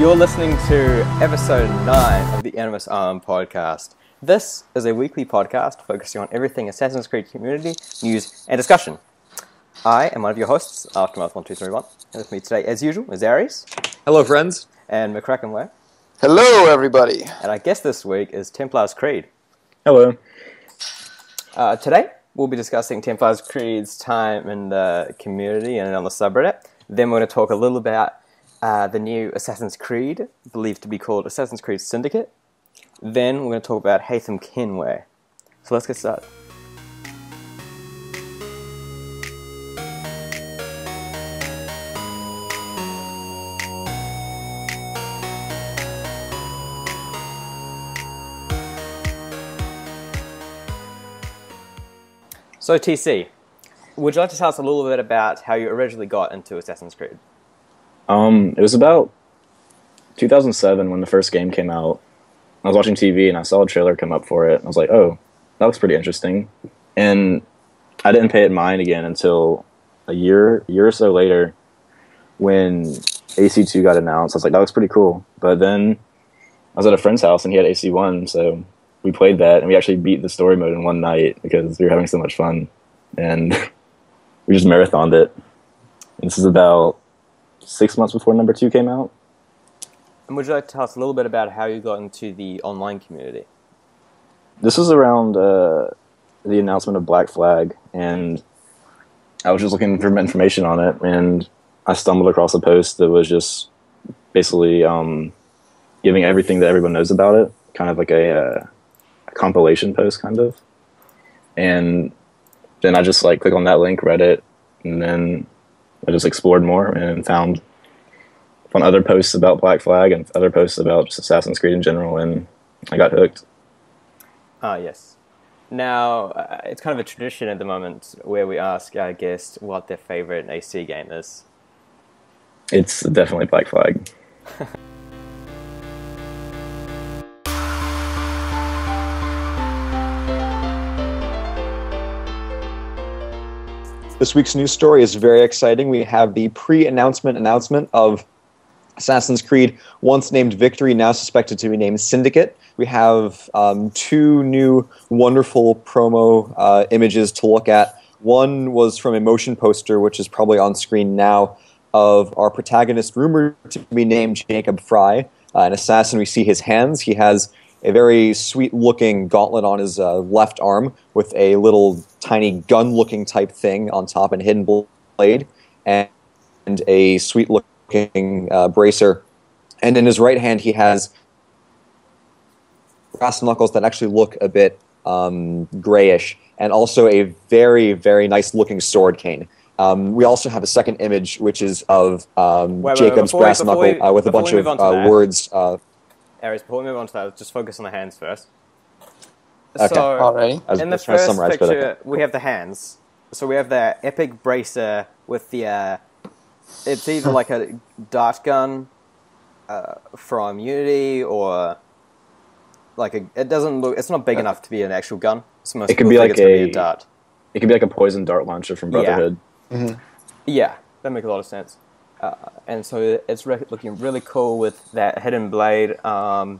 You're listening to episode 9 of the Animus podcast. This is a weekly podcast focusing on everything Assassin's Creed community, news, and discussion. I am one of your hosts, Aftermath1231, and with me today, as usual, is Aries. Hello, friends. And McCracKenway. Hello, everybody. And our guest this week is TemplarsCreed. Hello. Today, we'll be discussing TemplarsCreed's time in the community and on the subreddit. Then we're going to talk a little about the new Assassin's Creed, believed to be called Assassin's Creed Syndicate. Then we're going to talk about Haytham Kenway. So let's get started. So TC, would you like to tell us a little bit about how you originally got into Assassin's Creed? It was about 2007 when the first game came out. I was watching TV and I saw a trailer come up for it. I was like, oh, that looks pretty interesting. And I didn't pay it mind again until a year or so later when AC2 got announced. I was like, that looks pretty cool. But then I was at a friend's house and he had AC1, so we played that and we actually beat the story mode in one night because we were having so much fun. And we just marathoned it. And this is about 6 months before number 2 came out. And would you like to tell us a little bit about how you got into the online community? This was around the announcement of Black Flag, and I was just looking for information on it, and I stumbled across a post that was just basically giving everything that everyone knows about it, kind of like a compilation post, kind of. And then I just clicked on that link, read it, and then I just explored more and found other posts about Black Flag and other posts about just Assassin's Creed in general, and I got hooked. Yes. Now, it's kind of a tradition at the moment where we ask our guests what their favorite AC game is. It's definitely Black Flag. This week's news story is very exciting. We have the announcement of Assassin's Creed, once named Victory, now suspected to be named Syndicate. We have 2 new wonderful promo images to look at. One was from a motion poster, which is probably on screen now, of our protagonist rumored to be named Jacob Fry, an assassin. We see his hands. He has a very sweet-looking gauntlet on his left arm with a little tiny gun-looking type thing on top and hidden blade, and a sweet-looking bracer. And in his right hand, he has brass knuckles that actually look a bit grayish, and also a very, very nice-looking sword cane. We also have a second image, which is of Jacob's brass knuckle with a bunch of words. Aries, before we move on to that, just focus on the hands first. Okay. So, alright. In the first picture, we have the hands. So we have the epic bracer with the... it's either like a dart gun from Unity, or like it doesn't look... It's not big enough to be an actual gun. It could be like a dart. It could be like a poison dart launcher from Brotherhood. Yeah, yeah, that makes a lot of sense. And so it's looking really cool with that hidden blade and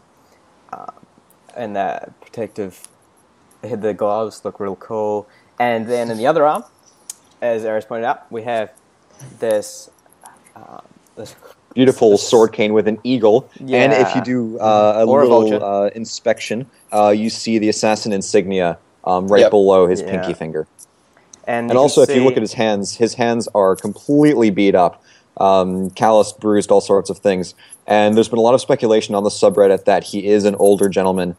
that protective... The gloves look real cool. And then in the other arm, as Aris pointed out, we have this beautiful sword cane with an eagle. Yeah. And if you do a little inspection, you see the assassin insignia right below his pinky finger. And also, if you look at his hands are completely beat up. Calloused, bruised, all sorts of things. And there's been a lot of speculation on the subreddit that he is an older gentleman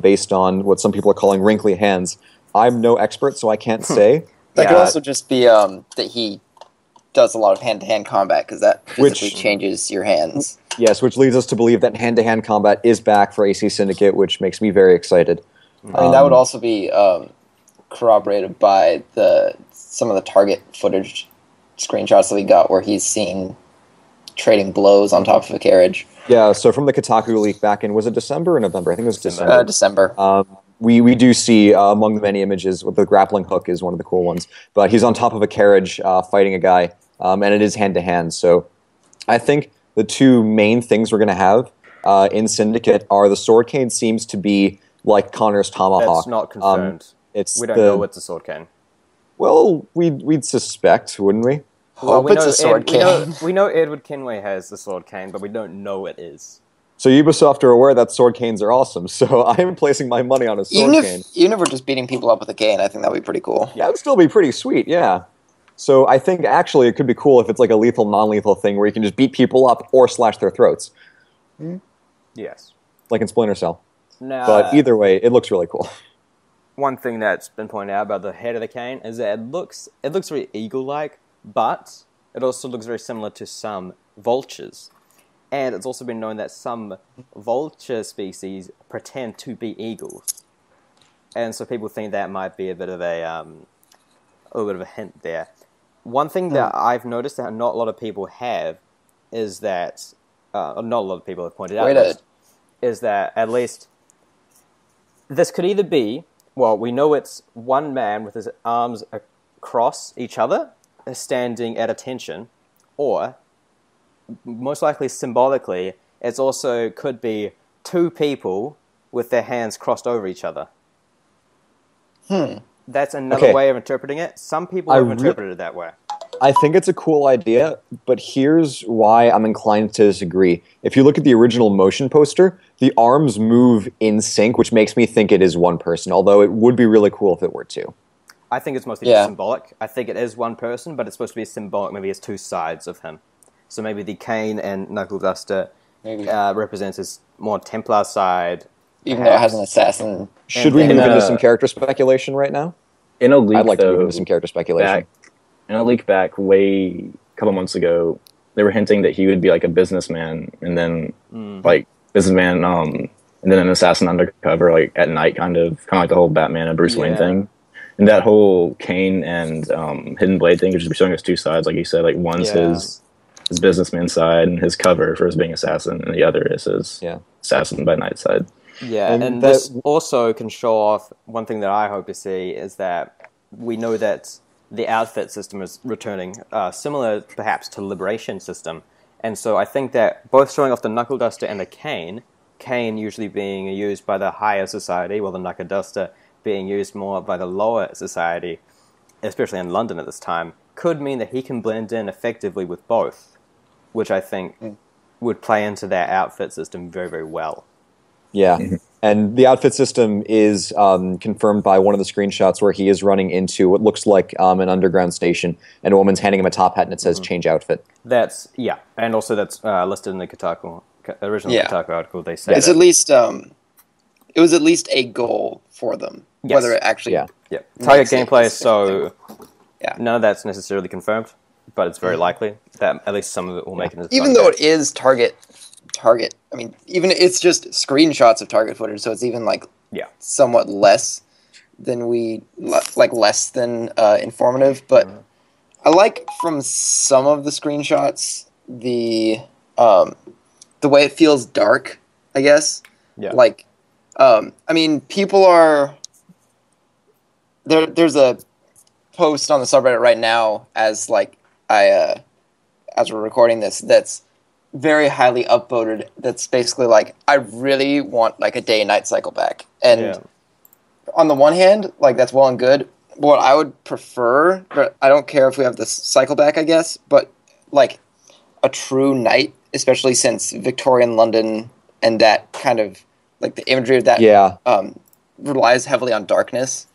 based on what some people are calling wrinkly hands. I'm no expert, so I can't say. That could also just be that he does a lot of hand-to-hand combat, because that physically changes your hands. Yes, which leads us to believe that hand-to-hand combat is back for AC Syndicate, which makes me very excited. I mean, that would also be corroborated by some of the target footage screenshots that we got where he's seen trading blows on top of a carriage. Yeah, so from the Kotaku leak back in, was it December or November? I think it was December. December. We do see, among the many images, the grappling hook is one of the cool ones, but he's on top of a carriage fighting a guy, and it is hand-to-hand, so I think the two main things we're going to have in Syndicate are the sword cane seems to be like Connor's tomahawk. That's not confirmed. We don't know it's a sword cane. Well, we'd suspect, wouldn't we? Hope it's a sword cane. We know Edward Kenway has the sword cane, but we don't know it is. So Ubisoft are aware that sword canes are awesome, so I am placing my money on a sword cane. Even if we're just beating people up with a cane, I think that would be pretty cool. Yeah, it would still be pretty sweet, yeah. So I think actually it could be cool if it's like a lethal, non-lethal thing where you can just beat people up or slash their throats. Yes. Like in Splinter Cell. Now, But either way, it looks really cool. one thing that's been pointed out about the head of the cane is that it looks very eagle-like, but it also looks very similar to some vultures. And it's also been known that some vulture species pretend to be eagles. And so people think that might be a little bit of a hint there. One thing that I've noticed that not a lot of people have is that, not a lot of people have pointed out, is that at least this could either be, well, we know it's one man with his arms across each other, standing at attention, or most likely symbolically, it also could be two people with their hands crossed over each other. That's another way of interpreting it. Some people have interpreted it that way. I think it's a cool idea, but here's why I'm inclined to disagree. If you look at the original motion poster, the arms move in sync, which makes me think it is one person, although it would be really cool if it were two. I think it's mostly just symbolic. I think it is one person, but it's supposed to be symbolic. Maybe it's two sides of him. So maybe the cane and knuckle duster represents his more Templar side. Even though it has an assassin. Should we move into some character speculation right now? In a leak, I'd like to move into some character speculation. In a leak back a couple months ago, they were hinting that he would be like a businessman, and then like businessman, and then an assassin undercover, like at night, kind of like the whole Batman and Bruce Wayne thing. And that whole cane and hidden blade thing is just showing us two sides, like you said. Like one's his businessman side and his cover for his being assassin, and the other is his assassin by night side. Yeah, and this also can show off one thing that I hope to see is that we know that the outfit system is returning, similar perhaps to Liberation system. And so I think that both showing off the knuckle duster and the cane usually being used by the higher society, while the knuckle duster being used more by the lower society, especially in London at this time, could mean that he can blend in effectively with both, which I think would play into that outfit system very, very well. Yeah, and the outfit system is confirmed by one of the screenshots where he is running into what looks like an underground station, and a woman's handing him a top hat and it says change outfit. And also that's listed in the Kotaku, original Kotaku article. They say it's at least, it was at least a goal for them, whether it actually... Target gameplay, so none of that's necessarily confirmed, but it's very likely that at least some of it will make it into even though it is target, I mean, even it's just screenshots of target footage, so it's even like somewhat less than less than informative. But I like from some of the screenshots the way it feels dark, I guess. Yeah. Like, I mean, people are there's a post on the subreddit right now as we're recording this that's very highly upvoted. That's basically like, I really want like a day and night cycle back. And on the one hand, like that's well and good. What I would prefer, but I don't care if we have this cycle back, I guess, but like a true night, especially since Victorian London and that kind of like the imagery of that relies heavily on darkness.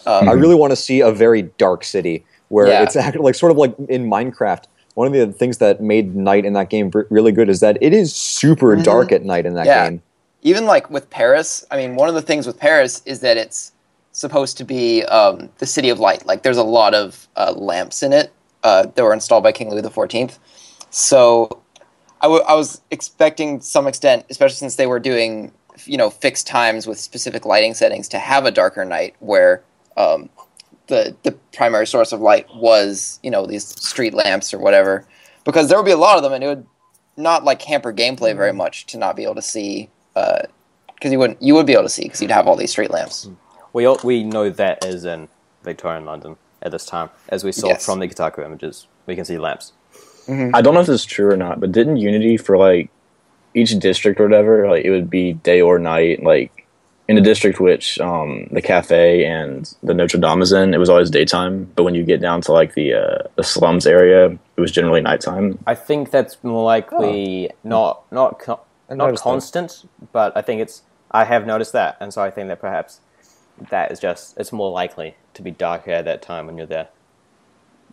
I really want to see a very dark city where it's actually like sort of like in Minecraft. One of the things that made night in that game really good is that it is super dark at night in that game. Even like with Paris, I mean, one of the things with Paris is that it's supposed to be the city of light. Like there's a lot of lamps in it that were installed by King Louis XIV. So I was expecting to some extent, especially since they were doing fixed times with specific lighting settings, to have a darker night where the primary source of light was, these street lamps or whatever, because there would be a lot of them, and it would not like hamper gameplay very much to not be able to see, because you would be able to see because you'd have all these street lamps. We know that is in Victorian London at this time, as we saw from the Kotaku images. We can see lamps. I don't know if this is true or not, but didn't Unity for like each district or whatever, like it would be day or night, like in the district which the cafe and the Notre Dame is in, it was always daytime, but when you get down to like the slums area, it was generally nighttime. I think that's more likely not constant, but I think I have noticed that, and so I think that perhaps that is it's more likely to be darker at that time when you're there.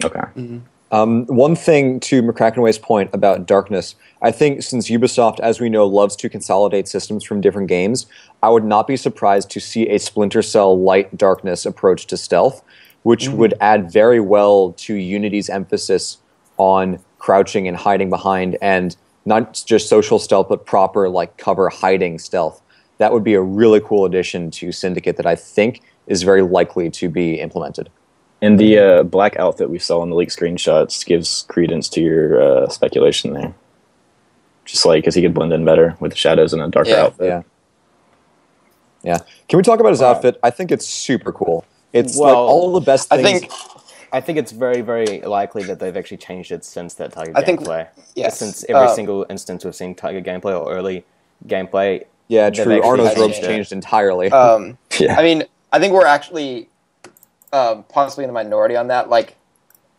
Okay. One thing to McCracKenway's point about darkness, I think since Ubisoft, as we know, loves to consolidate systems from different games, I would not be surprised to see a Splinter Cell light darkness approach to stealth, which would add very well to Unity's emphasis on crouching and hiding behind, and not just social stealth, but proper like cover hiding stealth. That would be a really cool addition to Syndicate that I think is very likely to be implemented. And the black outfit we saw in the leaked screenshots gives credence to your speculation there. Just like, because he could blend in better with the shadows in a darker outfit. Yeah. Can we talk about his outfit? I think it's super cool. It's like all the best things. I think it's very, very likely that they've actually changed it since that Tiger gameplay. Yes. Since every single instance we've seen Tiger gameplay or early gameplay. Yeah, true. Arno's robes changed entirely. I mean, I think we're actually possibly in the minority on that. Like,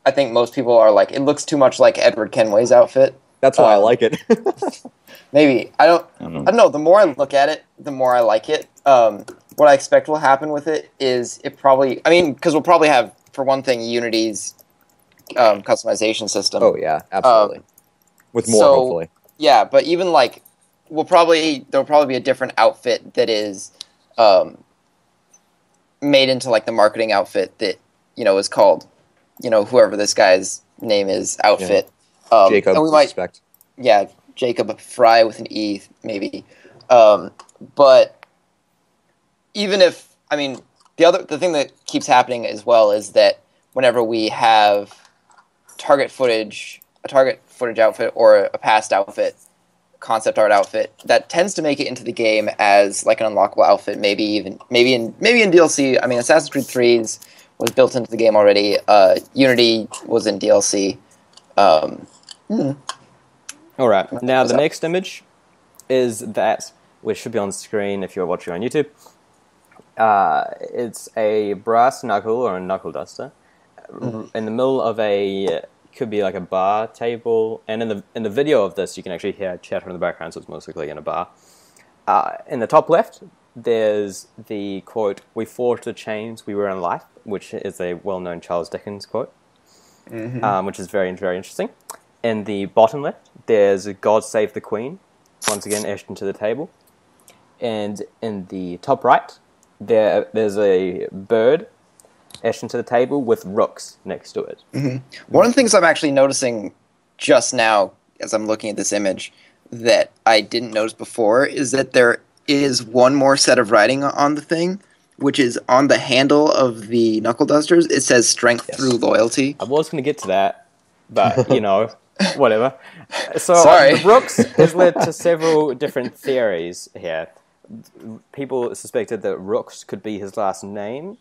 I think most people are like, it looks too much like Edward Kenway's outfit. That's why I like it. Maybe. I don't know. The more I look at it, the more I like it. What I expect will happen with it is because we'll probably have, for one thing, Unity's customization system. Oh, yeah, absolutely. With more, hopefully. Yeah, but even like, there'll probably be a different outfit that is made into like the marketing outfit that, is called, whoever this guy's name is, outfit. Yeah. Jacob, and we might expect. Yeah, Jacob Fry with an E, maybe. But even if, the thing that keeps happening as well is that whenever we have a target footage outfit or a past outfit, concept art outfit, that tends to make it into the game as like an unlockable outfit, maybe in DLC. I mean, Assassin's Creed 3's was built into the game already. Unity was in DLC. All right. Now the next image is that, which should be on screen if you're watching on YouTube. It's a brass knuckle or a knuckle duster in the middle of could be like a bar table, and in the video of this you can actually hear chatter in the background, so it's most likely in a bar. In the top left there's the quote, "We forged the chains we were in life," which is a well-known Charles Dickens quote, which is very, very interesting. In the bottom left there's "God Save the Queen," once again etched into the table. And in the top right there's a bird etched into the table with rooks next to it. One of the things I'm actually noticing just now as I'm looking at this image that I didn't notice before is that there is one more set of writing on the thing, which is on the handle of the knuckle dusters. It says "Strength through loyalty." I was going to get to that, but whatever. So Sorry. The rooks has led to several different theories here. People suspected that Rooks could be his last name.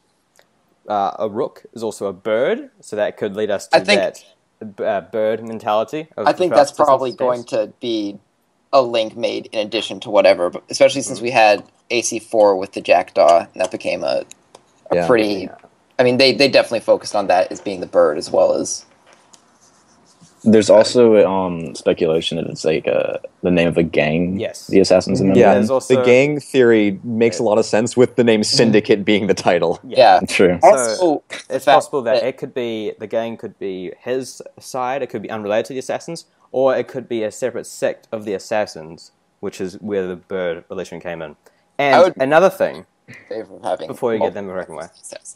A rook is also a bird, so that could lead us to that bird mentality. I think that's probably going to be a link made in addition to whatever, but especially since we had AC4 with the jackdaw, and that became a pretty... Yeah. I mean, they definitely focused on that as being the bird as well as... There's also speculation that it's like the name of a gang. Yes, the Assassins. Yeah, the gang theory makes a lot of sense with the name Syndicate being the title. Yeah, true. Also, it's possible that it could be the gang could be his side. It could be unrelated to the Assassins, or it could be a separate sect of the Assassins, which is where the bird relation came in. And another thing, before you get them McCracKenway,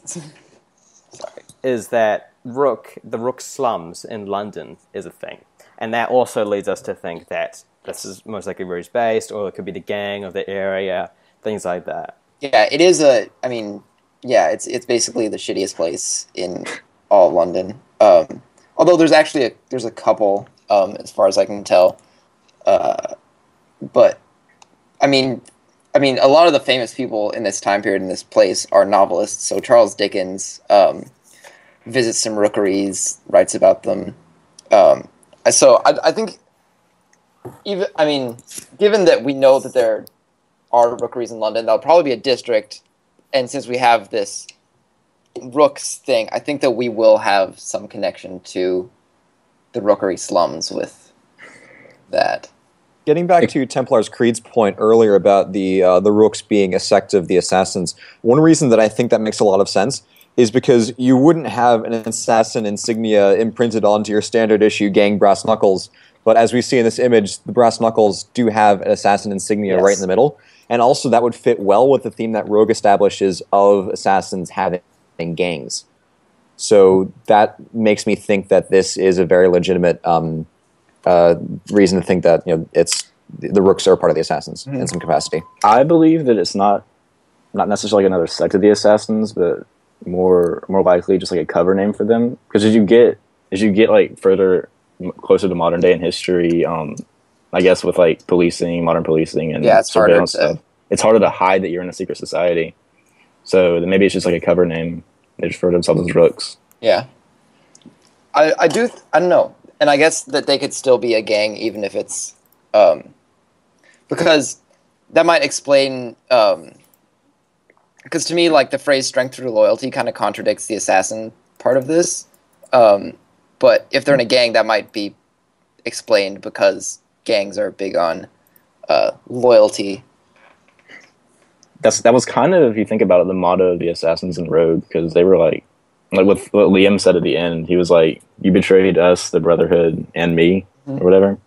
sorry, is that the Rook slums in London is a thing. And that also leads us to think that this is most likely where he's based, or it could be the gang of the area, things like that. Yeah, it is it's basically the shittiest place in all of London. Although there's a couple, as far as I can tell. But, I mean, a lot of the famous people in this time period in this place are novelists. So Charles Dickens, visits some rookeries, writes about them. I think given that we know that there are rookeries in London, that'll probably be a district, and since we have this Rooks thing, I think that we will have some connection to the rookery slums with that. Getting back to TemplarsCreed's point earlier about the Rooks being a sect of the Assassins, one reason that I think that makes a lot of sense is because you wouldn't have an assassin insignia imprinted onto your standard issue gang brass knuckles, but as we see in this image, the brass knuckles do have an assassin insignia right in the middle, and also that would fit well with the theme that Rogue establishes of assassins having gangs. So that makes me think that this is a very legitimate reason to think that it's the Rooks are part of the Assassins in some capacity. I believe that it's not necessarily another sect of the Assassins, but more likely just like a cover name for them. Because as you get like further closer to modern day in history, I guess with like modern policing and surveillance stuff, it's harder to hide that you're in a secret society. So then maybe it's just like a cover name. They just refer to themselves as Rooks. Yeah, I don't know, and I guess that they could still be a gang even if it's because that might explain. Because to me, like the phrase "strength through loyalty" kind of contradicts the assassin part of this. But if they're in a gang, that might be explained because gangs are big on loyalty. That was kind of, if you think about it, the motto of the Assassins in Rogue, because they were like with what Liam said at the end, he was like, "You betrayed us, the Brotherhood, and me," or whatever.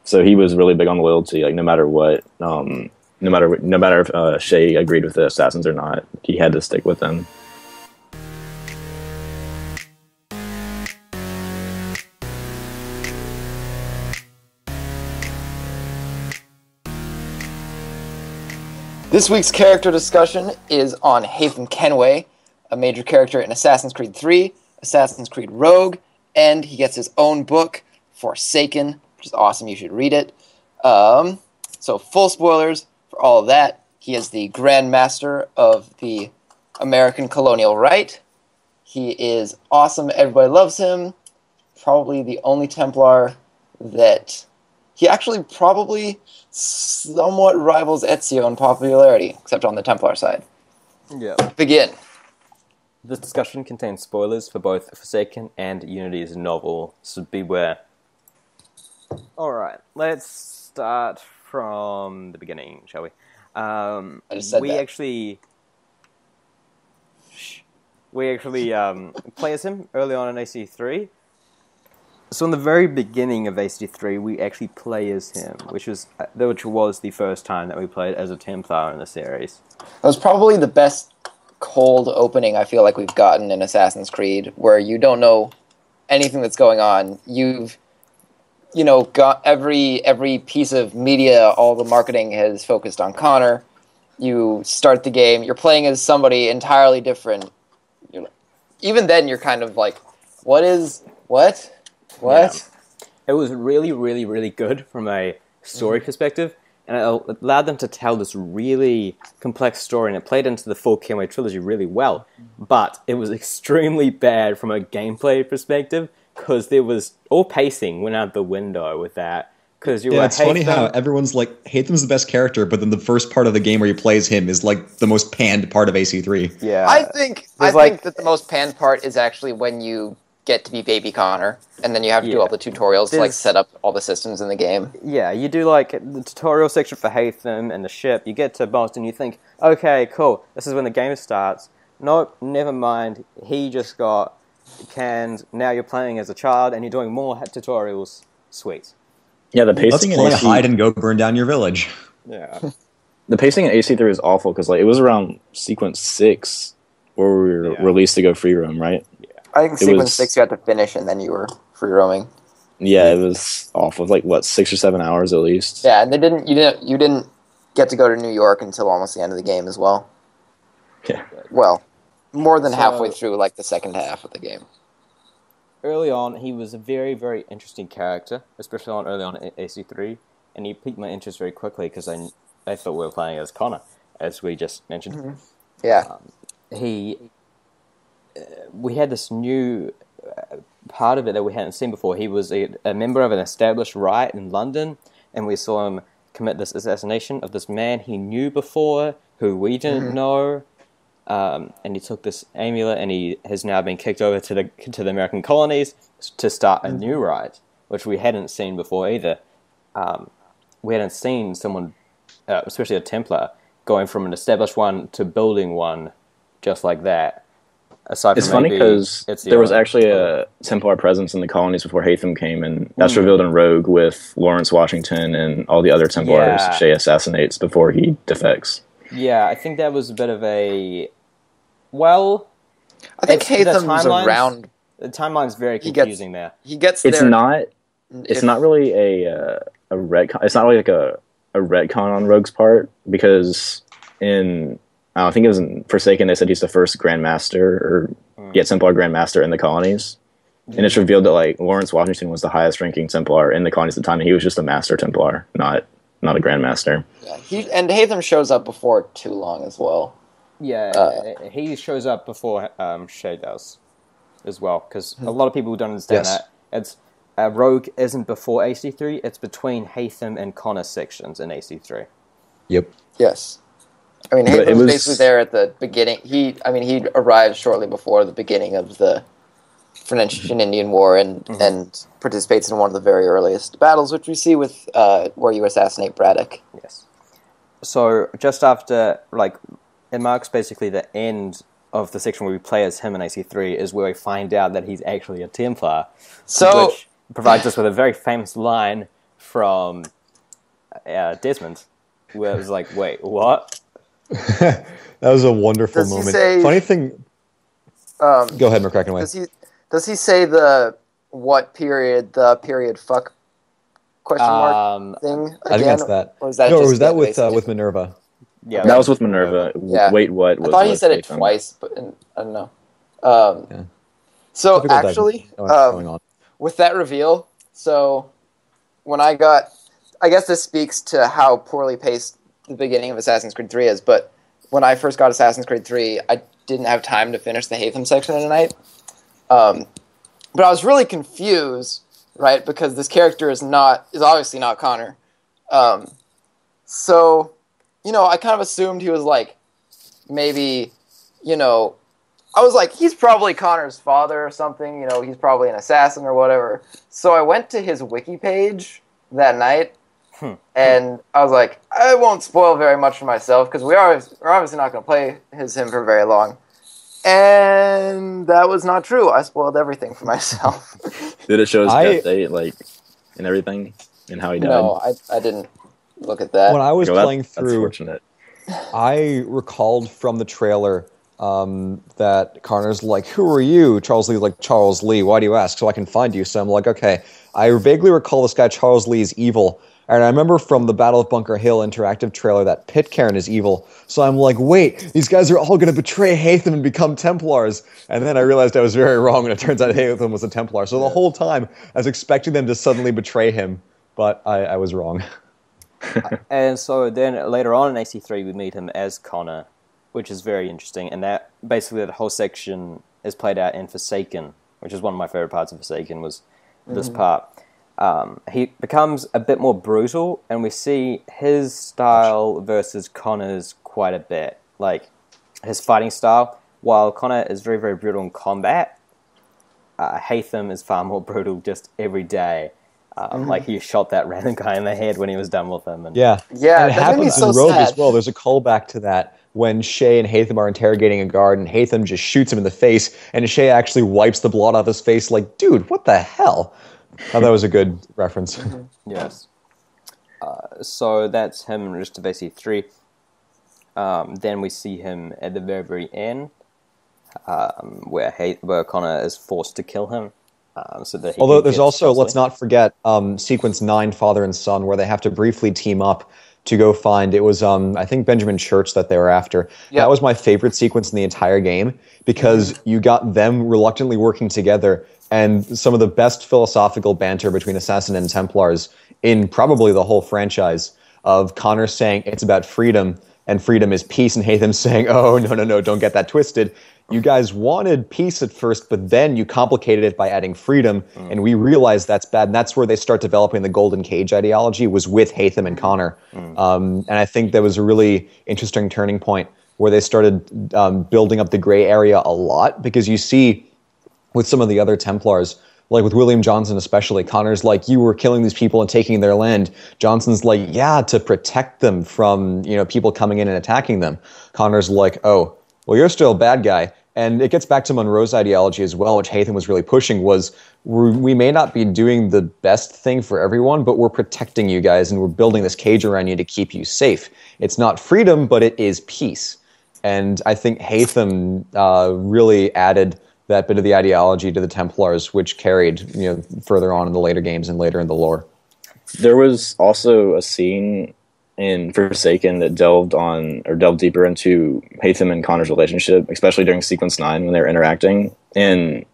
So he was really big on loyalty, like no matter what, no matter if Shay agreed with the Assassins or not, he had to stick with them. This week's character discussion is on Haytham Kenway, a major character in Assassin's Creed 3, Assassin's Creed Rogue, and he gets his own book, Forsaken, which is awesome. You should read it. So full spoilers for all of that. He is the Grand Master of the American Colonial Right. He is awesome. Everybody loves him. Probably the only Templar that... He actually probably somewhat rivals Ezio in popularity, except on the Templar side. Yeah. Begin. This discussion contains spoilers for both Forsaken and Unity's novel, so beware. Alright, let's start from the beginning, shall we? I just said that. We actually play as him early on in AC3. So in the very beginning of AC3, we actually play as him, which was the first time that we played as a Templar in the series. That was probably the best cold opening I feel like we've gotten in Assassin's Creed, where you don't know anything that's going on. You've got every piece of media, all the marketing has focused on Connor. You start the game, you're playing as somebody entirely different. Even then, you're kind of like, what? Yeah. It was really, really, really good from a story perspective, and it allowed them to tell this really complex story, and it played into the full Kenway trilogy really well. But it was extremely bad from a gameplay perspective, because there was all pacing went out the window with that. Because it's funny how everyone's like, Haytham's the best character, but then the first part of the game where you play as him is like the most panned part of AC3. Yeah, I think that the most panned part is actually when you get to be Baby Connor, and then you have to do all the tutorials to like set up all the systems in the game. Yeah, you do like the tutorial section for Haytham and the ship. You get to Boston, you think, okay, cool, this is when the game starts. Nope, never mind. He just got canned. Now you're playing as a child, and you're doing more tutorials. Sweet. Yeah, the pacing in AC... hide and go burn down your village. Yeah. The pacing in AC3 is awful, because like it was around sequence 6 where we were released to go free roam, right? I think sequence 6 you had to finish, and then you were free roaming. Yeah, it was awful. It was like 6 or 7 hours at least. Yeah, and you didn't get to go to New York until almost the end of the game as well. Yeah. Well, more than halfway through, like the second half of the game. Early on, he was a very, very interesting character, especially early on in AC3, and he piqued my interest very quickly because I thought we were playing as Connor, as we just mentioned. Mm-hmm. Yeah. We had this new part of it that we hadn't seen before. He was a member of an established riot in London, and we saw him commit this assassination of this man he knew before, who we didn't know, and he took this amulet, and he has now been kicked over to the American colonies to start a new riot, which we hadn't seen before either. We hadn't seen someone, especially a Templar, going from an established one to building one just like that. Aside It's from funny because there was actually a Templar presence in the colonies before Haytham came, and that's revealed in Rogue with Lawrence Washington and all the other Templars Shay assassinates before he defects. Yeah, I think that was a bit of a... Well... I think Haytham's around... The timeline's very confusing there. He gets it's there... It's not really a retcon. It's not really like a retcon on Rogue's part, because in... I think it was in Forsaken, they said he's the first Grandmaster, Templar Grandmaster in the colonies. And it's revealed that like Lawrence Washington was the highest ranking Templar in the colonies at the time, and he was just a Master Templar, not a Grandmaster. Yeah, and Haytham shows up before too long as well. Yeah, he shows up before Shay does as well, because a lot of people don't understand that. It's Rogue isn't before AC3, it's between Haytham and Connor sections in AC3. Yep. Yes. I mean, Haytham was basically there at the beginning. He arrived shortly before the beginning of the French and Indian War, and participates in one of the very earliest battles, which we see with where you assassinate Braddock. Yes. So just after, like, it marks basically the end of the section where we play as him in AC3 is where we find out that he's actually a Templar, which provides us with a very famous line from Desmond, where it was like, "Wait, what?" That was a wonderful moment. Funny thing. Go ahead, McCracKenway. Does he say the period fuck question mark thing again? I think that's that. Or is that was that with Minerva? Yeah, that was with Minerva. Yeah. Wait, what? I thought he said it twice, but I don't know. So actually, with that reveal, so when I guess this speaks to how poorly paced the beginning of Assassin's Creed 3 is, but when I first got Assassin's Creed 3, I didn't have time to finish the Haytham section in a night. But I was really confused, right? Because this character is obviously not Connor. So, I kind of assumed he was like, maybe, I was like, he's probably Connor's father or something. He's probably an assassin or whatever. So I went to his wiki page that night, and I was like, I won't spoil very much for myself, because we're obviously not going to play him for very long. And that was not true. I spoiled everything for myself. Did it show his death date, like, and everything, and how he died? No, I didn't look at that. When I was playing through, that's fortunate. I recalled from the trailer that Connor's like, "Who are you?" Charles Lee's like, "Charles Lee, why do you ask? So I can find you." So I'm like, okay. I vaguely recall this guy, Charles Lee, is evil. And I remember from the Battle of Bunker Hill interactive trailer that Pitcairn is evil. So I'm like, wait, these guys are all going to betray Haytham and become Templars. And then I realized I was very wrong, and it turns out Haytham was a Templar. So the whole time, I was expecting them to suddenly betray him, but I was wrong. And so then later on in AC3, we meet him as Connor, which is very interesting. And that basically the whole section is played out in Forsaken, which is one of my favorite parts of Forsaken, was this part. He becomes a bit more brutal, and we see his style versus Connor's quite a bit. Like, his fighting style, while Connor is very, very brutal in combat, Haytham is far more brutal just every day. Like, he shot that random guy in the head when he was done with him. And and it happens in Rogue as well. There's a callback to that when Shay and Haytham are interrogating a guard, and Haytham just shoots him in the face, and Shay actually wipes the blood off his face like, dude, what the hell? Oh, that was a good reference. Yes. So that's him in Rest of AC3. Then we see him at the very, very end, where Connor is forced to kill him. Although there's also, let's not forget, sequence 9, Father and Son, where they have to briefly team up to go find, it was, I think, Benjamin Church that they were after. Yep. That was my favorite sequence in the entire game, because you got them reluctantly working together, and some of the best philosophical banter between Assassin and Templars in probably the whole franchise, of Connor saying it's about freedom, and freedom is peace, and Haytham saying, oh, no, don't get that twisted. You guys wanted peace at first, but then you complicated it by adding freedom, and we realized that's bad. And that's where they start developing the golden cage ideology, was with Haytham and Connor. And I think that was a really interesting turning point where they started building up the gray area a lot, because you see with some of the other Templars, like with William Johnson especially, Connor's like, you were killing these people and taking their land. Johnson's like, yeah, to protect them from, people coming in and attacking them. Connor's like, oh, well, you're still a bad guy. And it gets back to Monroe's ideology as well, which Haytham was really pushing, was we may not be doing the best thing for everyone, but we're protecting you guys, and we're building this cage around you to keep you safe. It's not freedom, but it is peace. And I think Haytham really added that bit of the ideology to the Templars, which carried further on in the later games and later in the lore. There was also a scene in Forsaken that delved deeper into Haytham and Connor's relationship, especially during Sequence 9 when they were interacting. And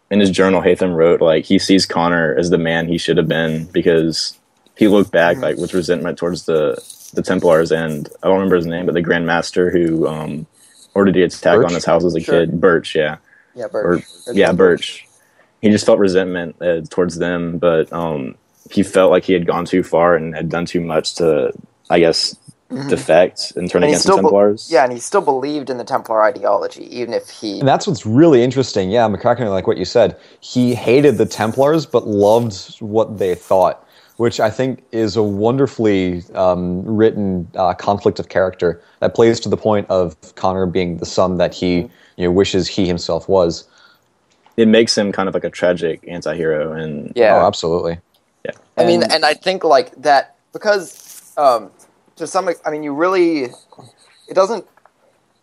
in his journal, Haytham wrote, like, he sees Connor as the man he should have been, because he looked back like with resentment towards the Templars, and I don't remember his name, but the Grand Master who ordered the attack on his house as a kid. Birch, yeah. Yeah, Birch. Birch. He just felt resentment towards them, but he felt like he had gone too far and had done too much to, I guess, defect and turn against the Templars. And he still believed in the Templar ideology, even if he... And that's what's really interesting. Yeah, McCracKenway, like what you said, he hated the Templars but loved what they thought, which I think is a wonderfully written conflict of character that plays to the point of Connor being the son that he wishes he himself was. It makes him kind of like a tragic anti-hero. And Oh, absolutely. Yeah. I mean, and I think like that, because to some, I mean, it doesn't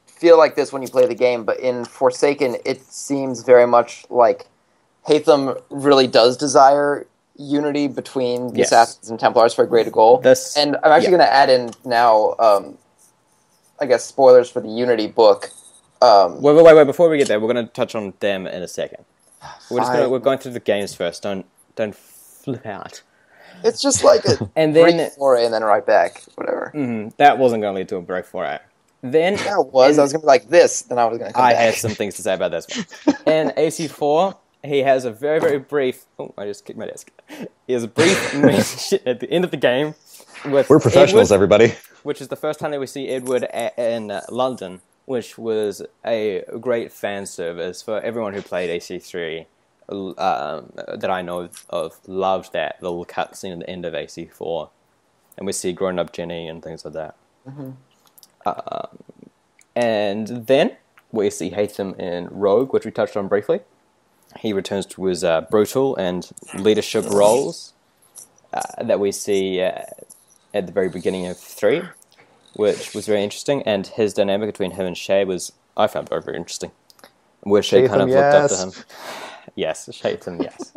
feel like this when you play the game, but in Forsaken, it seems very much like Haytham really does desire unity between the Assassins and Templars for a greater goal. And I'm actually going to add in now, I guess, spoilers for the Unity book. Wait! Before we get there, we're going to touch on them in a second. We're going through the games first. Don't flip out. It's just like a brief foray and then right back, whatever. That wasn't going to lead to a break foray. Then yeah, it was. I was going to be like this, then I was going to come back. I had some things to say about this one. In AC4, he has a very, very brief... Oh, I just kicked my desk. He has a brief mention at the end of the game with We're professionals, Edward, everybody. which is the first time that we see Edward in London, which was a great fan service for everyone who played AC3 that I know of. Loved that little cutscene at the end of AC4. And we see grown-up Jenny and things like that. And then we see Haytham in Rogue, which we touched on briefly. He returns to his brutal and leadership roles that we see at the very beginning of 3, which was very interesting. And his dynamic between him and Shay I found very, very interesting. Where Shay kind of looked up to him. Yes, Haytham, yes.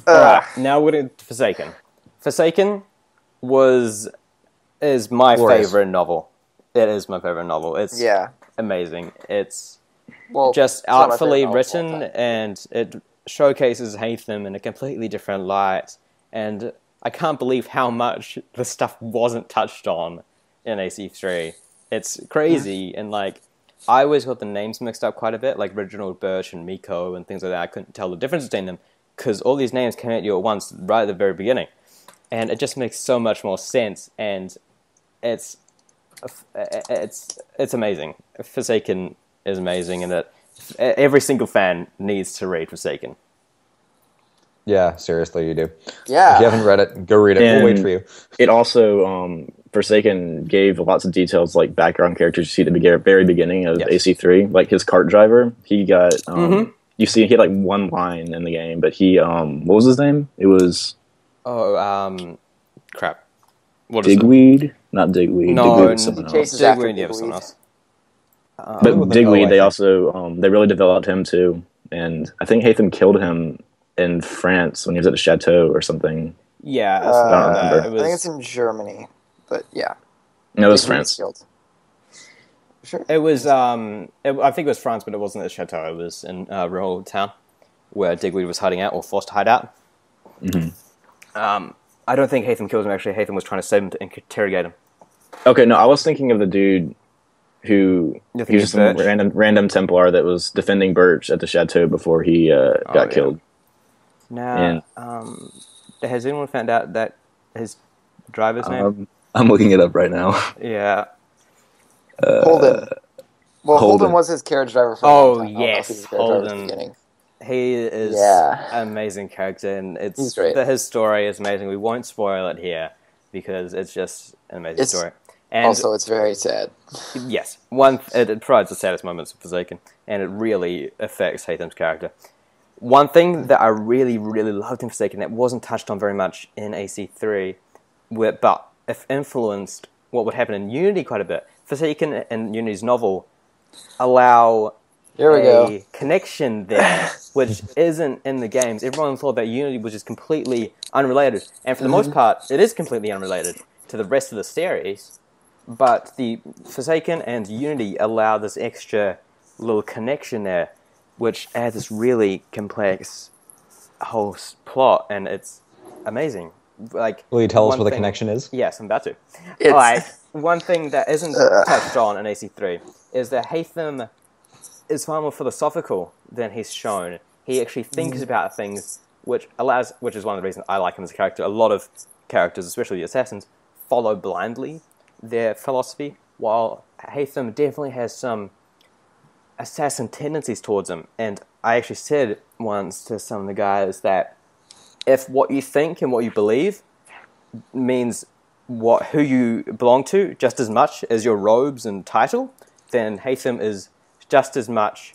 Alright, now we're going to Forsaken. Forsaken is my favorite novel. It is my favorite novel. It's amazing. It's just artfully written, and it showcases Haytham in a completely different light. And I can't believe how much the stuff wasn't touched on in AC3. It's crazy, and like I always got the names mixed up quite a bit, like Reginald Birch and Miko and things like that. I couldn't tell the difference between them because all these names came at you at once right at the very beginning, and it just makes so much more sense. And it's amazing. Forsaken is amazing, and that every single fan needs to read Forsaken. Yeah, seriously, you do. Yeah. If you haven't read it, go read it. We'll wait for you. It also, Forsaken gave lots of details, like background characters you see at the very beginning of AC3. Like his cart driver, he got, you see he had like one line in the game, but he, what was his name? It was... crap. What is Digweed? it? Not Digweed. No, Digweed was someone else. Digweed, yeah, someone else. But Digweed, they also, they really developed him too. And I think Haytham killed him in France when he was at the chateau or something. Yeah, I don't remember. I think it's in Germany, but yeah. No, it was France. Sure. It was, I think it was France, but it wasn't at the chateau. It was in a rural town where Digweed was hiding out, or forced to hide out. Mm-hmm. I don't think Haytham killed him, actually. Haytham was trying to save him to interrogate him. Okay, no, I was thinking of the dude who You're he was just some thinking random Templar that was defending Birch at the chateau before he got killed. Now, has anyone found out that his driver's name? I'm looking it up right now. Yeah. Holden. Well, Holden Holden. was his carriage driver for a Oh, long time. I don't know if yes, he was his carriage driver at the Holden. beginning. He is Yeah. an amazing character, and He's great. his story is amazing. We won't spoil it here because it's just an amazing story. And Also, it's very sad. yes, it provides the saddest moments of Forsaken, and it really affects Haytham's character. One thing that I really, really loved in Forsaken that wasn't touched on very much in AC3, but if influenced what would happen in Unity quite a bit. Forsaken and Unity's novel allow Here we go. connection there, which isn't in the games. Everyone thought that Unity was just completely unrelated, and for the most part, it is completely unrelated to the rest of the series. But the Forsaken and Unity allow this extra little connection there, which adds this really complex whole plot, and it's amazing. Like, Will you tell us one what the thing- connection is? Yes, I'm about to. It's- Alright, one thing that isn't touched on in AC3 is that Haytham is far more philosophical than he's shown. He actually thinks about things, which is one of the reasons I like him as a character. A lot of characters, especially the assassins, follow blindly their philosophy, while Haytham definitely has some assassin tendencies towards him. And I actually said once to some of the guys that if what you think and what you believe means who you belong to just as much as your robes and title, then Haytham is just as much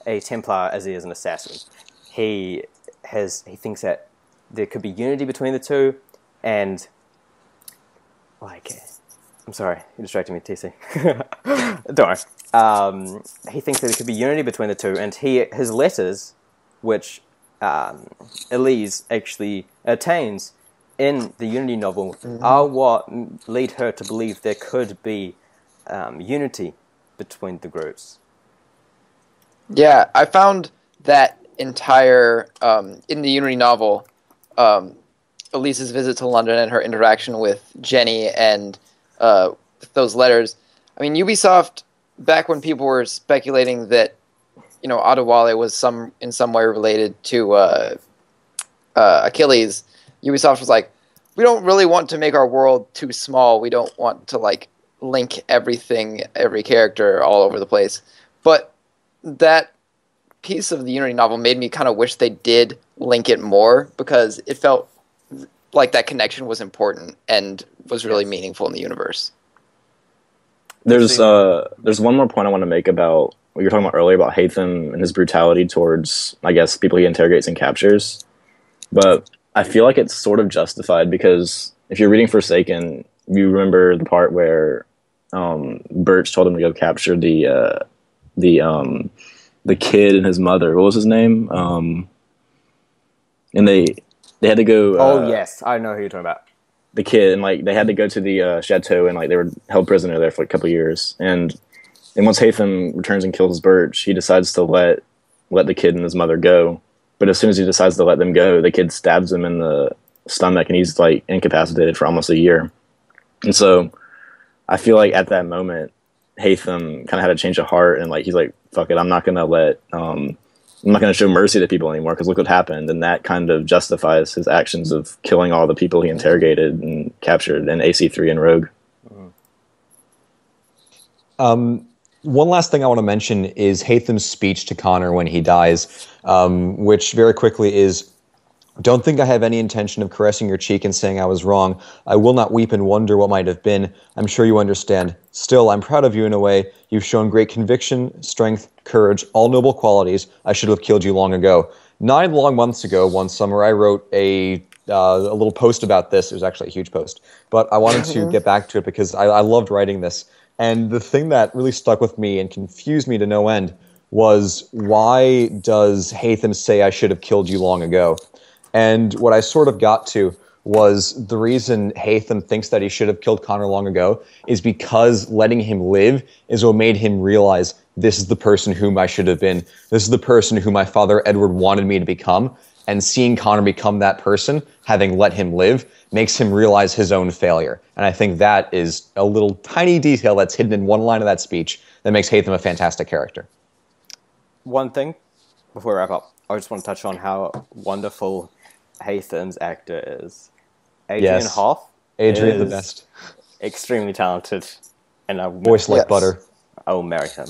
a Templar as he is an assassin. He thinks that there could be unity between the two, and I'm sorry, you distracted me, TC. Don't worry. He thinks that there could be unity between the two, and his letters, which Elise actually attains in the Unity novel, are what lead her to believe there could be unity between the groups. Yeah, I found that entire, in the Unity novel, Elise's visit to London and her interaction with Jenny and those letters. I mean, Ubisoft, back when people were speculating that, Adewale was in some way related to Achilles, Ubisoft was like, we don't really want to make our world too small. We don't want to, link everything, every character all over the place. But that piece of the Unity novel made me kind of wish they did link it more, because it felt like that connection was important and was really meaningful in the universe. There's one more point I want to make about what you were talking about earlier about Haytham and his brutality towards, I guess, people he interrogates and captures. But I feel like it's sort of justified, because if you're reading Forsaken, you remember the part where Birch told him to go capture the kid and his mother. What was his name? And they had to go. Oh yes, I know who you're talking about. The kid, and they had to go to the chateau, and they were held prisoner there for a couple of years. And once Haytham returns and kills Birch, he decides to let the kid and his mother go. But as soon as he decides to let them go, the kid stabs him in the stomach, and he's incapacitated for almost a year. And so I feel like at that moment, Haytham kind of had a change of heart, and he's like, "Fuck it, I'm not gonna show mercy to people anymore, because look what happened." And that kind of justifies his actions of killing all the people he interrogated and captured in AC3 and Rogue. One last thing I want to mention is Haytham's speech to Connor when he dies, which very quickly is, "Don't think I have any intention of caressing your cheek and saying I was wrong. I will not weep and wonder what might have been. I'm sure you understand. Still, I'm proud of you in a way. You've shown great conviction, strength, courage, all noble qualities. I should have killed you long ago." 9 long months ago, one summer, I wrote a little post about this. It was actually a huge post. But I wanted to get back to it because I loved writing this. And the thing that really stuck with me and confused me to no end was, why does Haytham say I should have killed you long ago? And what I sort of got to was the reason Haytham thinks that he should have killed Connor long ago is because letting him live is what made him realize, this is the person whom I should have been. This is the person who my father Edward wanted me to become. and seeing Connor become that person, having let him live, makes him realize his own failure. And I think that is a little tiny detail that's hidden in one line of that speech that makes Haytham a fantastic character. One thing before we wrap up, I just want to touch on how wonderful Haytham's actor is. Adrian Hoff. Adrian the best. Extremely talented. And a voice like butter. I will marry him.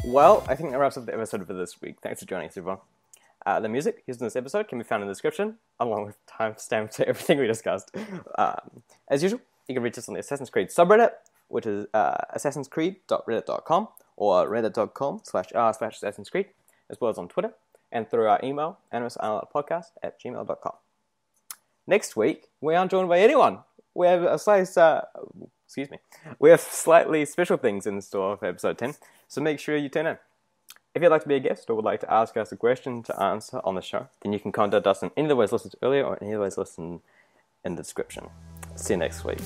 Well, I think that wraps up the episode for this week. Thanks for joining us, everyone. The music used in this episode can be found in the description, along with timestamps to everything we discussed. As usual, you can reach us on the Assassin's Creed subreddit, which is assassinscreed.reddit.com or reddit.com/r/Assassin's Creed, as well as on Twitter, and through our email, animuspodcast@gmail.com. Next week, we aren't joined by anyone. We have we have slightly special things in store for episode 10, so make sure you tune in. If you'd like to be a guest or would like to ask us a question to answer on the show, then you can contact us in any of the ways listed earlier or any of the ways listed in the description. See you next week.